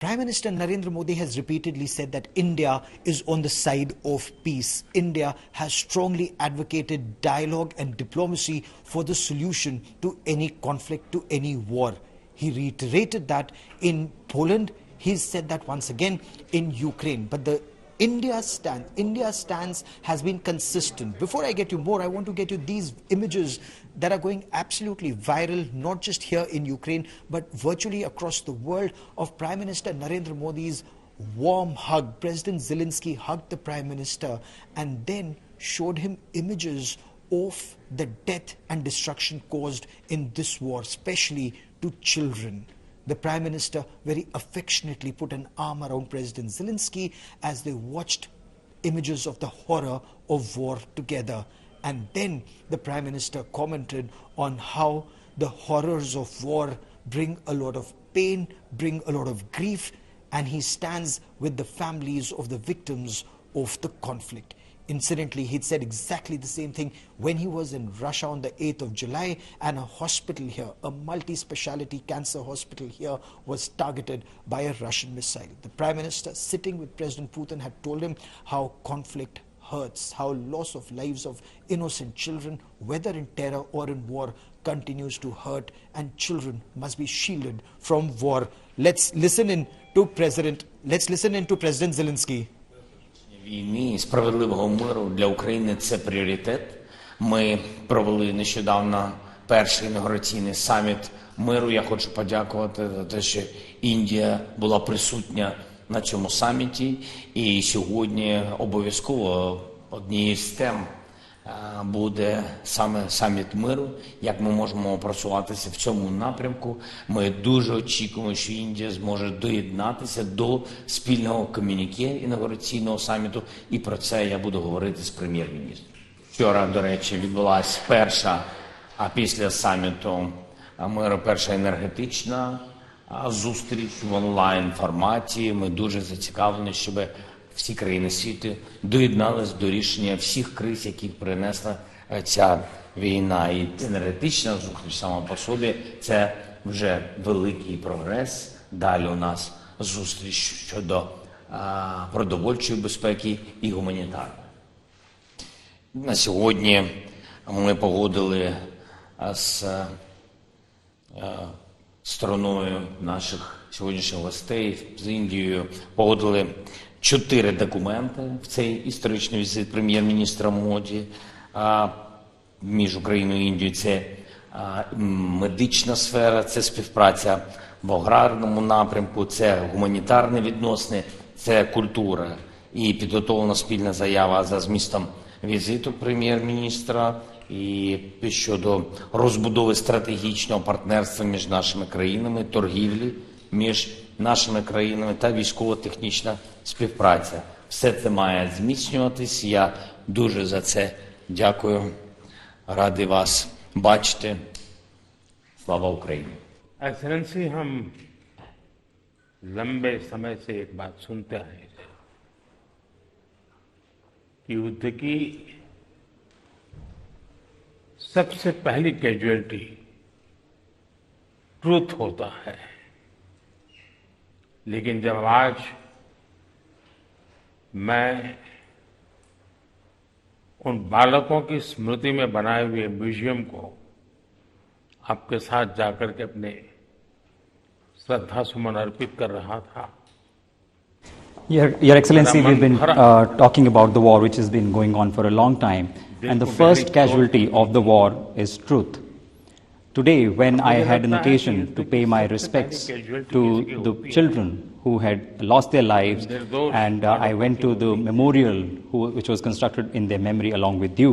Prime Minister Narendra Modi has repeatedly said that India is on the side of peace. India has strongly advocated dialogue and diplomacy for the solution to any conflict, to any war. He reiterated that in Poland. He's said that once again in Ukraine. But the India's stance has been consistent. Before I get you more, I want to get you these images that are going absolutely viral, not just here in Ukraine, but virtually across the world, of Prime Minister Narendra Modi's warm hug. President Zelensky hugged the Prime Minister and then showed him images of the death and destruction caused in this war, especially to children. The Prime Minister very affectionately put an arm around President Zelensky as they watched images of the horror of war together. And then the Prime Minister commented on how the horrors of war bring a lot of pain, bring a lot of grief, and he stands with the families of the victims of the conflict. Incidentally, he'd said exactly the same thing when he was in Russia on the 8th of July, and a hospital here, a multi-speciality cancer hospital here, was targeted by a Russian missile. The Prime Minister, sitting with President Putin, had told him how conflict hurts, how loss of lives of innocent children, whether in terror or in war, continues to hurt, and children must be shielded from war. Let's listen in to President Zelensky. Війни і справедливого миру для України – це пріоритет. Ми провели нещодавно перший інаугураційний саміт миру. Я хочу подякувати за те, що Індія була присутня на цьому саміті. І сьогодні обов'язково однією з тем буде саме саміт миру, як ми можемо просуватися в цьому напрямку. Ми дуже очікуємо, що Індія зможе доєднатися до спільного комюніке інаугураційного саміту, і про це я буду говорити з прем'єр-міністром. Вчора, до речі, відбулася перша, а після саміту миру, перша енергетична зустріч в онлайн-форматі. Ми дуже зацікавлені, щоб всі країни світу доєдналися до рішення всіх криз, яких принесла ця війна. І енергетична зустріч сама по собі – це вже великий прогрес. Далі у нас зустріч щодо продовольчої безпеки і гуманітарної. На сьогодні ми погодили з стороною наших сьогоднішніх гостей, з Індією, погодили 4 документи в цей історичний візит прем'єр-міністра Моді між Україною і Індією. Це медична сфера, це співпраця в аграрному напрямку, це гуманітарні відносини, це культура. І підготовлена спільна заява за змістом візиту прем'єр-міністра і щодо розбудови стратегічного партнерства між нашими країнами, торгівлі між нашими країнами та військово-технічна співпраця. Все це має зміцнюватись. Я дуже за це дякую. Радий вас бачити. Слава Україні! Excellency, हम लंबे समय से एक बात सुनते आए थे कि युद्ध की सबसे पहली कैजुअलिटी ट्रूथ होता है। लेकिन जब आज मैं उन बालकों की स्मृति में बनाए हुए म्यूजियम को आपके साथ जाकर के अपने श्रद्धा सुमन अर्पित कर रहा था। Your Excellency, we've been talking about the war which has been going on for a long time, and the first casualty of the war is truth. Today, when I had an occasion to pay my respects to the children who had lost their lives, and I went to the memorial which was constructed in their memory along with you,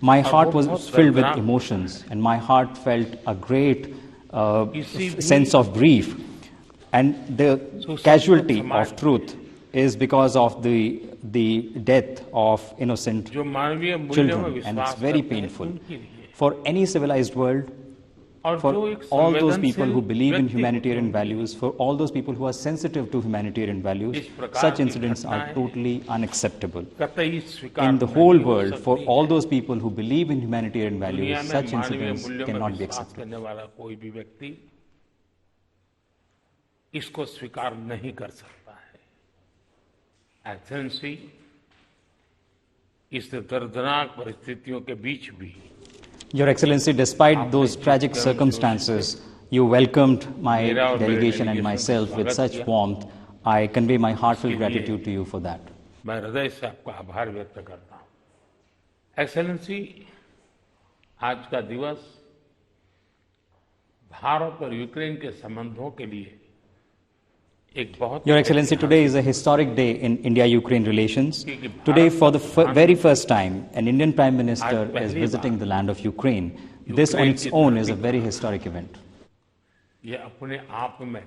my heart was filled with emotions, and my heart felt a great sense of grief. And the casualty of truth is because of the death of innocent children, and it's very painful. For any civilized world, for all those people who believe in humanitarian values, for all those people who are sensitive to humanitarian values, such incidents are totally unacceptable. In the whole world, for all those people who believe in humanitarian values, such incidents cannot be accepted. इसको स्वीकार नहीं कर सकता है। Excellency, इस दर्दनाक परिस्थितियों के बीच भी Your Excellency, despite those tragic circumstances, you welcomed my delegation and myself with such warmth. I convey my heartfelt gratitude to you for that. मैं हृदय से आपका आभार व्यक्त करता हूं। एक्सेलेंसी, आज का दिवस भारत और यूक्रेन के संबंधों के लिए एक बहुत Your Excellency, today is a historic day in India-Ukraine relations. Today, for the very first time, an Indian Prime Minister is visiting the land of Ukraine. This on its own is a very historic event. ये अपने आप में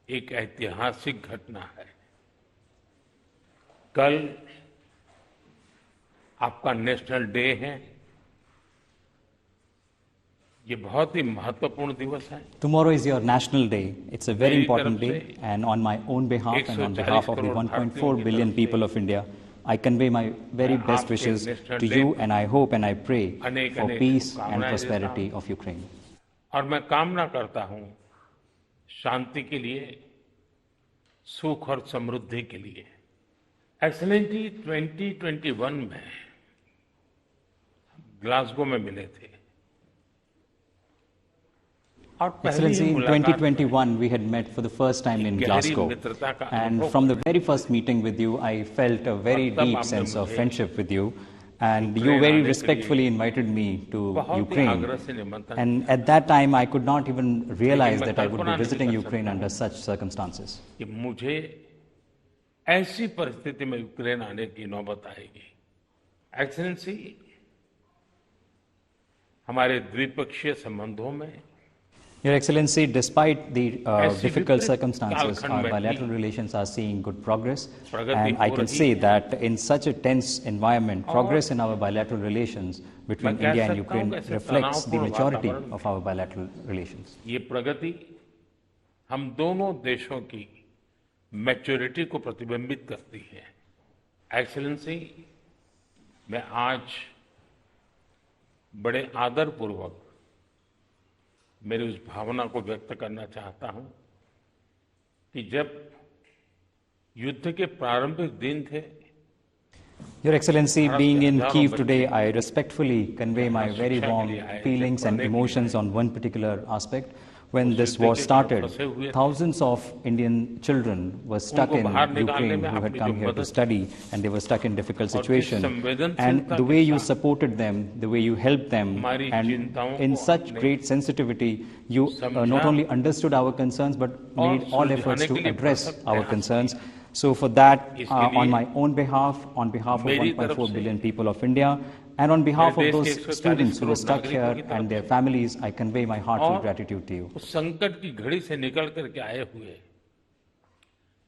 एक ऐतिहासिक घटना है। कल आपका नेशनल डे है। ये बहुत ही महत्वपूर्ण दिवस है। Tomorrow is your national day. It's a very important day, and on my own behalf and on behalf of the 1.4 billion people of India, I convey my very best wishes to you, and I hope and I pray for peace and prosperity of Ukraine. और मैं कामना करता हूं शांति के लिए, सुख और समृद्धि के लिए। एक्सेलेंसी, 2021 में ग्लासगो में मिले थे। Excellency, in 2021, we had met for the first time in Glasgow. And from the very first meeting with you, I felt a very deep sense of friendship with you. And you very respectfully invited me to Ukraine. And at that time, I could not even realize that I would be visiting Ukraine under such circumstances. कि मुझे ऐसी परिस्थिति में Ukraine आने की नौबत आएगी। Excellency, हमारे द्विपक्षीय संबंधों में Your Excellency, despite the difficult circumstances, our bilateral relations are seeing good progress. And I can say that in such a tense environment, progress in our bilateral relations between India and Ukraine reflects the maturity of our bilateral relations. ये प्रगति हम दोनों देशों की maturity को प्रतिबिंबित करती है। Excellency, मैं आज बड़े आदरपूर्वक मेरी उस भावना को व्यक्त करना चाहता हूं कि जब युद्ध के प्रारंभिक दिन थे, Your Excellency, being in Kyiv today, I respectfully convey my very warm feelings and emotions on one particular aspect. When this war started, thousands of Indian children were stuck in Ukraine who had come here to study, and they were stuck in difficult situation. And the way you supported them, the way you helped them, and in such great sensitivity, you not only understood our concerns, but made all efforts to address our concerns. So for that, on my own behalf, on behalf of 1.4 billion people of India, and on behalf of those students who are stuck here and their families, I convey my heartfelt gratitude to you. उस संकट की घड़ी से निकल करके आए हुए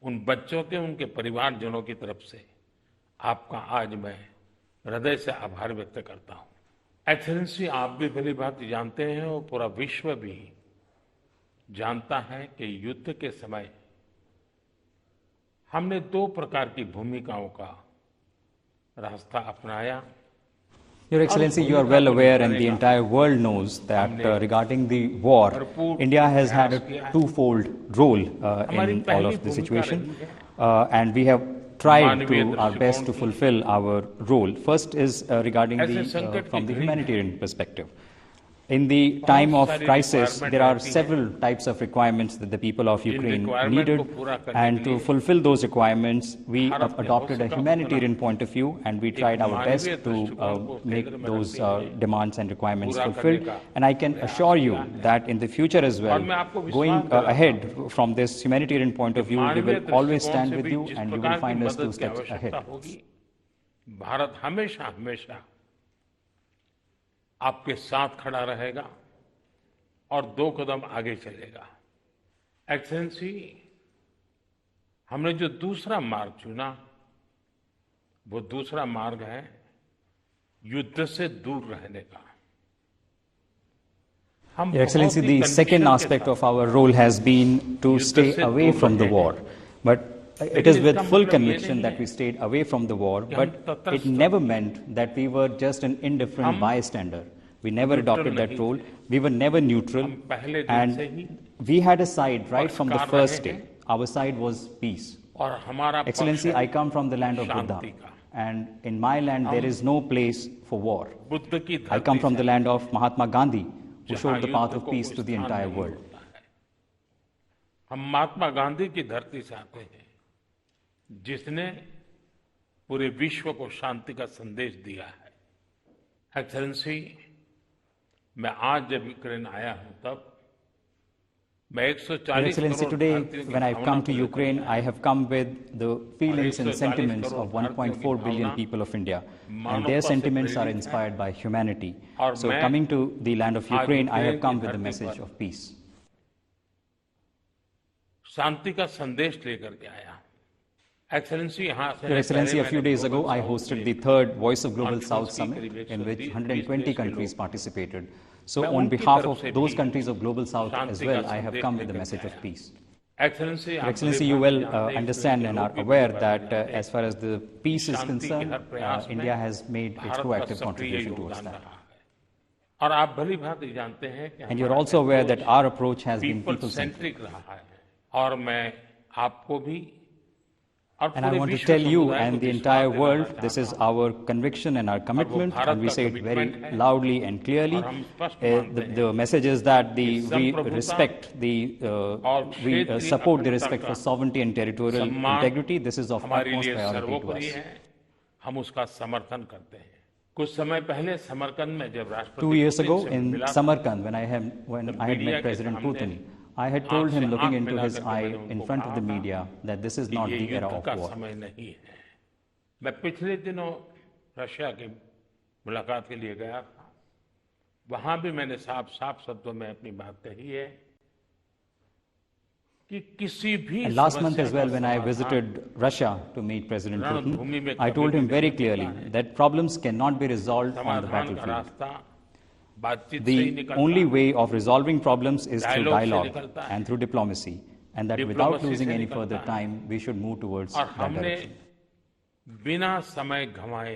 उन बच्चों के, उनके परिवारजनों की तरफ से आपका आज मैं हृदय से आभार व्यक्त करता हूं। एक्सेलेंसी, आप भी भली भांति जानते हैं और पूरा विश्व भी जानता है कि युद्ध के समय हमने दो प्रकार की भूमिकाओं का रास्ता अपनाया। Your Excellency, you are well aware, and the entire world knows that regarding the war, India has had a twofold role in all of the situation, and we have tried to our best to fulfill our role. First is regarding from the humanitarian perspective. In the time of crisis, there are several types of requirements that the people of Ukraine needed, and to fulfill those requirements, we adopted a humanitarian point of view, and we tried our best to make those demands and requirements fulfilled. And I can assure you that in the future as well, going ahead from this humanitarian point of view, we will always stand with you, and you will find us 2 steps ahead. Bharat हमेशा हमेशा आपके साथ खड़ा रहेगा और 2 कदम आगे चलेगा। Excellency, हमने जो दूसरा मार्ग चुना, वो दूसरा मार्ग है युद्ध से दूर रहने का। Your Excellency, the second aspect of our role has been to stay away from the war. But it is with full conviction that we stayed away from the war, but it never meant that we were just an indifferent bystander. We never adopted that role. We were never neutral. And we had a side right from the first day. Our side was peace. Excellency, I come from the land of Buddha. And in my land, there is no place for war. I come from the land of Mahatma Gandhi, who showed the path of peace to the entire world. हम महात्मा गांधी की धरती से आते हैं, जिसने पूरे विश्व को शांति का संदेश दिया है। एक्सेलेंसी, मैं आज जब यूक्रेन आया हूं तब मैं 140 Excellency, today when I've come to Ukraine, I have come with the feelings and sentiments of 1.4 billion people of India, and their sentiments are inspired by humanity. So coming to the land of Ukraine, I have come with the message of peace. शांति का संदेश लेकर के आया। Excellency, Your Excellency, a few days ago, I hosted the third Voice of Global South Summit, in which 120 countries participated. So on behalf of those countries of Global South as well, I have come with the message of peace. Your Excellency, you well understand and are aware that as far as the peace is concerned, India has made its proactive contribution towards that. And you're also aware that our approach has been people-centric. And I want to tell you and the entire world, this is our conviction and our commitment, and we say it very loudly and clearly. The message is that we respect we support the respect for sovereignty and territorial integrity. This is of utmost priority to us. 2 years ago in Samarkand, when I had met President Putin, I had told him, looking into his eye in front of the media, that this is not the era of war. मैं पिछले दिनों Russia की मुलाकात के लिए गया था। वहां भी मैंने साफ शब्दों में अपनी बात कही है कि किसी भी And last month as well, when I visited Russia to meet President Putin, I told him very clearly that problems cannot be resolved on the battlefield. The only way of resolving problems is through dialogue and through diplomacy, and that without losing any further time, we should move towards that direction. बिना समय गंवाए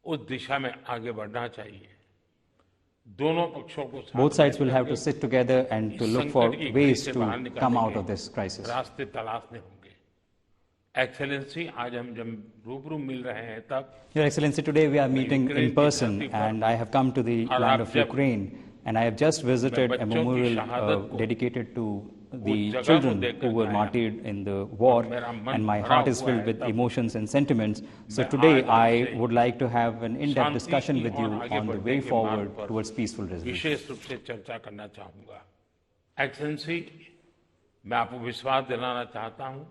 उस दिशा में आगे बढ़ना चाहिए। दोनों पक्षों को Both sides will have to sit together and to look for ways to come out of this crisis. रास्ते तलाशने होंगे। Excellency, आज हम जब रूबरू मिल रहे हैं तब Your Excellency, today we are meeting in person, and I have come to the land of Ukraine, and I have just visited a memorial dedicated to the children who were martyred in the war, and my heart is filled with emotions and sentiments. So today I would like to have an in-depth discussion with you on the way forward towards peaceful resolution. विशेष रूप से चर्चा करना चाहूंगा। Excellency, मैं आपको विश्वास दिलाना चाहता हूं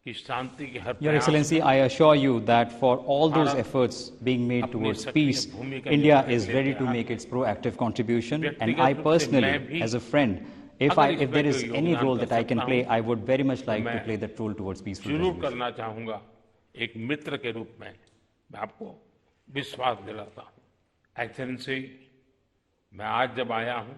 कि शांति के हर Your Excellency, I assure you that for all those efforts being made towards peace, India is ready to make its proactive contribution, and I personally, as a friend, if there is any role that I can play, I would very much like to play that role towards peaceful resolution. जरूर करना चाहूंगा। एक मित्र के रूप में मैं आपको विश्वास दिलाता हूं। Excellency, मैं आज जब आया हूं,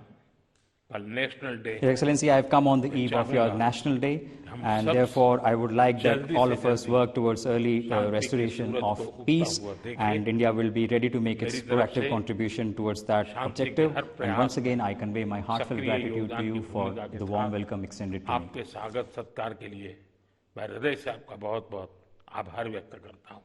कल National Day। Your Excellency, I have come on the eve of your National Day, and therefore I would like that all of us work towards early restoration of peace, and India will be ready to make its proactive contribution towards that objective. And once again, I convey my heartfelt gratitude to you for the warm welcome extended to me. आपके स्वागत सत्कार के लिए मैं हृदय से आपका बहुत-बहुत आभार व्यक्त करता हूं।